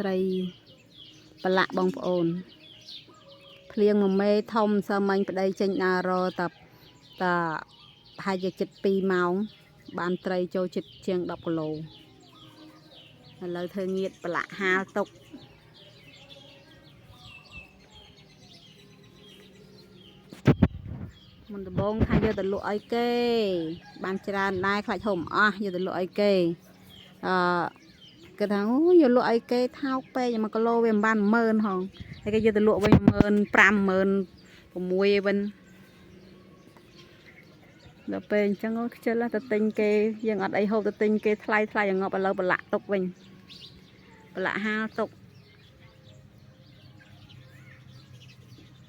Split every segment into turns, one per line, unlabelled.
ត្រីប្រឡាក់បងប្អូនភ្លៀងមួយមេធំសើមិញប្តីចេញដើររតាប្រហែលជាជិត2 ម៉ោងបានត្រីចូលជិតជាង10 គីឡូឥឡូវធ្វើងៀតប្រឡាក់ហាលទុកមុនដំបូងថាយកទៅលក់អីគេបានច្រើនដែរខ្លាចហូបអស់យកទៅលក់អីគេគេថាអូយកលក់អីគេថោកពេក1 គីឡូវាមិនបាន10000ហងហើយគេយកទៅលក់វិញ15000 16000វិញដល់ពេលអញ្ចឹងខ្ជិលទៅទិញគេយើងអត់អីហូបទៅទិញគេថ្លៃឲ្យងាប់ឥឡូវប្រឡាក់ទុកវិញប្រឡាក់ហាលទុក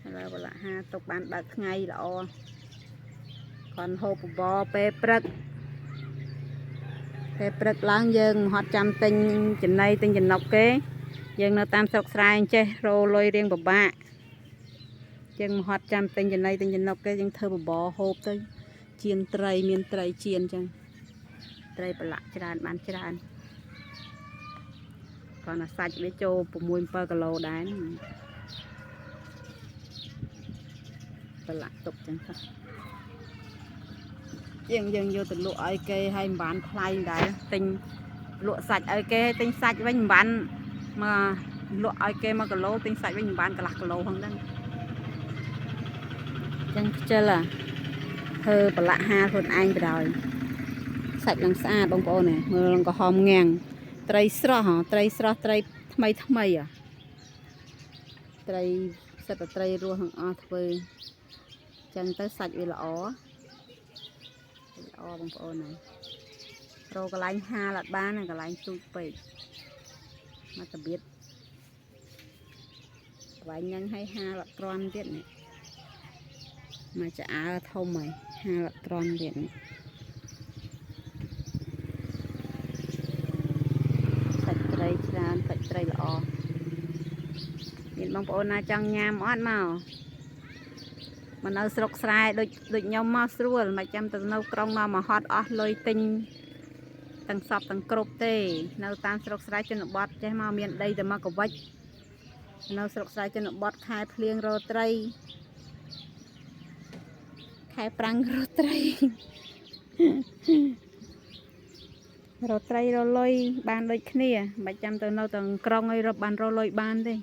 ឥឡូវប្រឡាក់ហាលទុកបានបើកថ្ងៃល្អគាត់ហូបបបរពេលព្រឹកឡើងយើងហត់ចាំទិញចំណីទិញចំណុកគេយើងនៅតាមស្រុកស្រែអញ្ចេះរលុយរៀងពិបាកយើងហត់ចាំទិញចំណីទិញចំណុកគេយើងធ្វើបបរហូបទៅជៀនត្រីមានត្រីជៀនអញ្ចឹងត្រីប្រឡាក់ច្រើនបានច្រើនគាត់ណាសាច់វាចូល6 7 គីឡូដែរប្រឡាក់ទុកអញ្ចឹងទៅយើងយកទៅលក់ឲ្យគេឲ្យមិនបានថ្លៃដែរទិញលក់សាច់ឲ្យគេទិញសាច់វិញមិនបានមកលក់ឲ្យគេ1 គីឡូទិញសាច់វិញមិនបានកន្លះគីឡូហ្នឹងដែរអញ្ចឹងខ្ជិលធ្វើប្រឡាក់ហាលខ្លួនឯងទៅដោយសាច់ឡើងស្អាតបងប្អូនមើលឡើងក្រហមងាំងត្រីស្រស់ត្រីថ្មីត្រីសិតតែត្រីរស់ទាំងអស់ធ្វើអញ្ចឹងទៅសាច់វាល្អបងប្អូនរកកន្លែងហាលអត់បានកន្លែងទូចពេកមកតបៀតស្វែងញ៉ាំងឲ្យហាលអត់ទ្រាំទៀតនេះមកឆ្អើធំហើយហាលអត់ទ្រាំទៀតនេះសាច់ត្រីច្រើនសាច់ត្រីល្អមានបងប្អូនណាចង់ញ៉ាំអត់មកនៅស្រុកស្រែដូចខ្ញុំមកស្រួលមិនចាំទៅនៅក្រុងមកហត់អស់លុយទិញទាំងសពទាំងគ្រប់ទេនៅតាមស្រុកស្រែជនបទចេះមកមានដីតែមកកវិចនៅស្រុកស្រែជនបទខែភ្លៀងរកត្រីខែប្រាំងរកត្រីរលុយបានដូចគ្នាមិនចាំទៅនៅទាំងក្រុងឲ្យរកបានរលុយបានទេ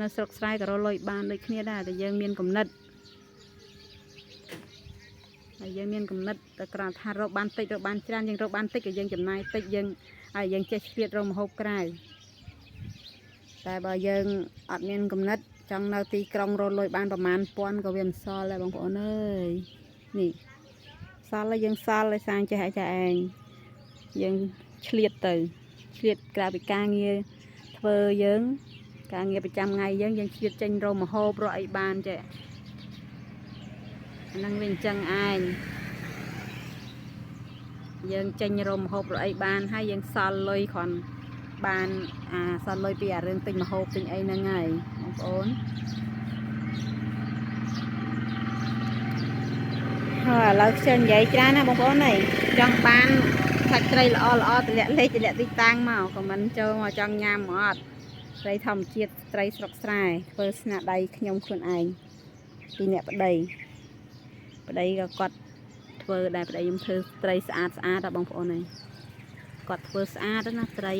នៅស្រុកស្រែក៏រលុយបានដូចគ្នាដែរតែយើងមានគំនិតហើយយើងមានគំនិតតែគ្រាន់ថារកបានតិចរកបានច្រើនយើងរកបានតិចក៏យើងចំណាយតិចយើងហើយយើងចេះឆ្លៀតរកម្ហូបក្រៅតែបើយើងអត់មានគំនិតចង់នៅទីក្រុងរកលុយបានប្រមាណពាន់ក៏វាមិនសល់ដែរបងប្អូនអើយនេះសល់ហើយយើងសល់ឲ្យសាងចេះឯងយើងឆ្លៀតក្រៅពីការងារធ្វើយើងការងារប្រចាំថ្ងៃយើងឆ្លៀតចេញរកម្ហូបរកអីបានចេះហ្នឹងវាអញ្ចឹងឯងយើងចេញរកម្ហូបរកអីបានហើយយើងសល់លុយគ្រាន់បានសល់លុយពីរឿងទិញម្ហូបទិញអីហ្នឹងហើយបងប្អូនហើយឥឡូវខ្ញុំនិយាយច្រើនណាបងប្អូនអើយចង់បានសាច់ត្រីល្អតម្លាក់លេខតម្លាក់ទីតាំងមកក៏មិនចូលមកចង់ញ៉ាំអត់ត្រីធម្មជាតិត្រីស្រុកស្រែធ្វើស្នាដៃខ្ញុំខ្លួនឯងពីអ្នកប្តីក៏គាត់ធ្វើដែរប្តីខ្ញុំធ្វើត្រីស្អាតដល់បងប្អូនហើយគាត់ធ្វើស្អាតណាត្រី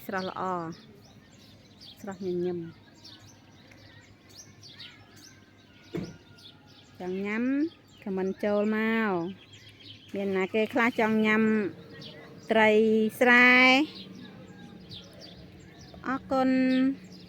ស្រស់ល្អស្រស់ញញឹមចង់ញ៉ាំខមមិនចូលមកមានណាគេខ្លះចង់ញ៉ាំត្រីស្រែអរគុណ